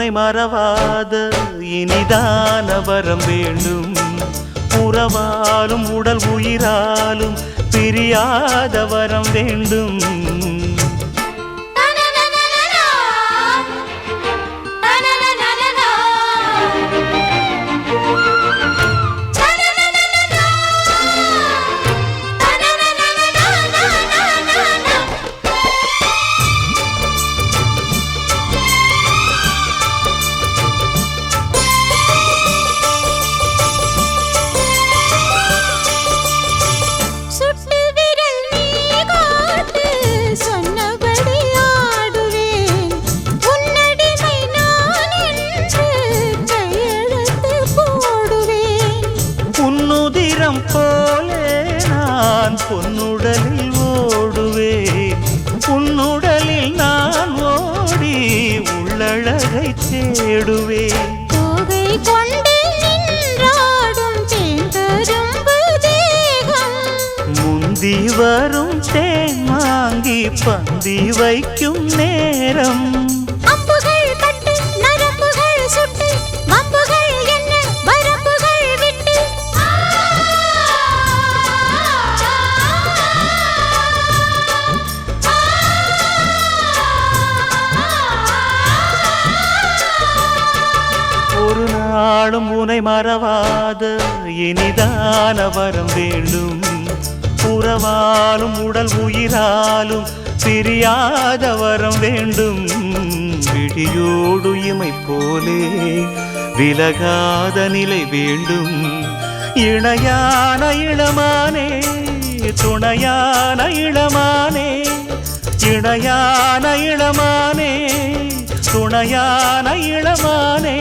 உனை மறவாத இனிதான வரம் வேண்டும். உறவாலும் உடல் உயிராலும் பிரியாத வரம் வேண்டும். போலே நான் பொன்னுடலில் ஓடுவேன். உன்னுடலில் நான் ஓடி உள்ளழகை தேடுவேன். தோகை கொண்டு நின்றாடும் தேங்கரும்பு தேகம், முந்தி வரும் தேன் வாங்கி பந்தி வைக்கும் நேரம். அம்புகள் பட்டு நரம்புகள் சுட்டு வம்புகள் என்ன வரம்புகள் விட்டு ஒரு நாளும் உனை மறவாத இனிதான வரம் வேண்டும். உறவாலும் உடல் உயிராலும் பிரியாத வரம் வேண்டும். விழியோடு இமை போலே விலகாத நிலை வேண்டும். இணையான இளமானே துணையான இளமானே, இணையான இளமானே துணையான இளமானே.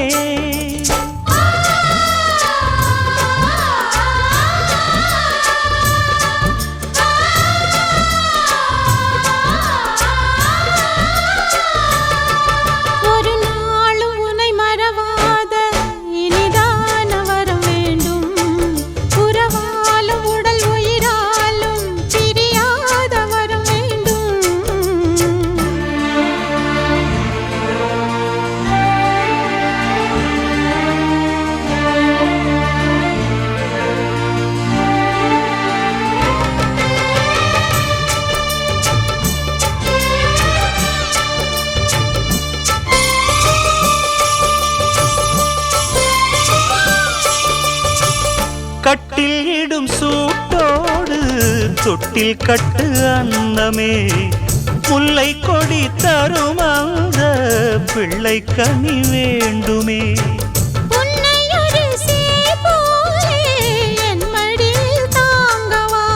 ஒரு நாளும் உனை மறவாத இனிதான வரம் வேண்டும். உறவாலும் உடல் உயிராலும் பிரியாத வரம் வேண்டும். கட்டில் இடும் சூட்டோடு தொட்டில் கட்டு அன்னமே, முல்லை கொடி தரும் அந்த பிள்ளை கனி வேண்டுமே. உன்னை ஒரு சேய் போலே என் மடியில் தாங்கவா,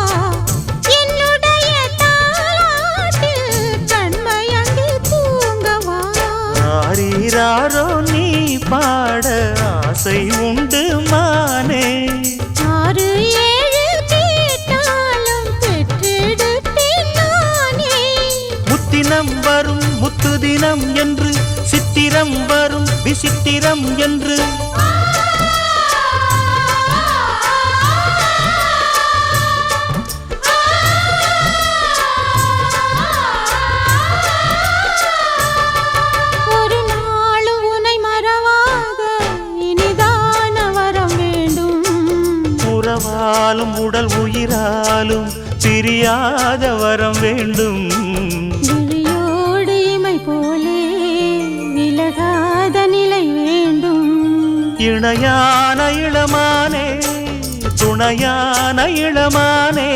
என்னுடைய தாலாட்டில் கண்மயங்கி தூங்கவா. ஆரீராரோ நீ பாட ஆசை உண்டு மானே. 6 7 கேட்டாலும் பெற்றெடுத்தேன் நானே. முத்தினம் வரும் முத்து தினம் என்று, சித்திரம் வரும் விசித்திரம் என்று. ஒரு நாளும் உனை மறவாத இனிதான வரம் வேண்டும். உறவாலும் உடல் உயிராலும் பிரியாத வரம் வேண்டும். விழியோடு இமை போலே விலகாத நிலை வேண்டும். இணையான இளமானே துணையான இளமானே.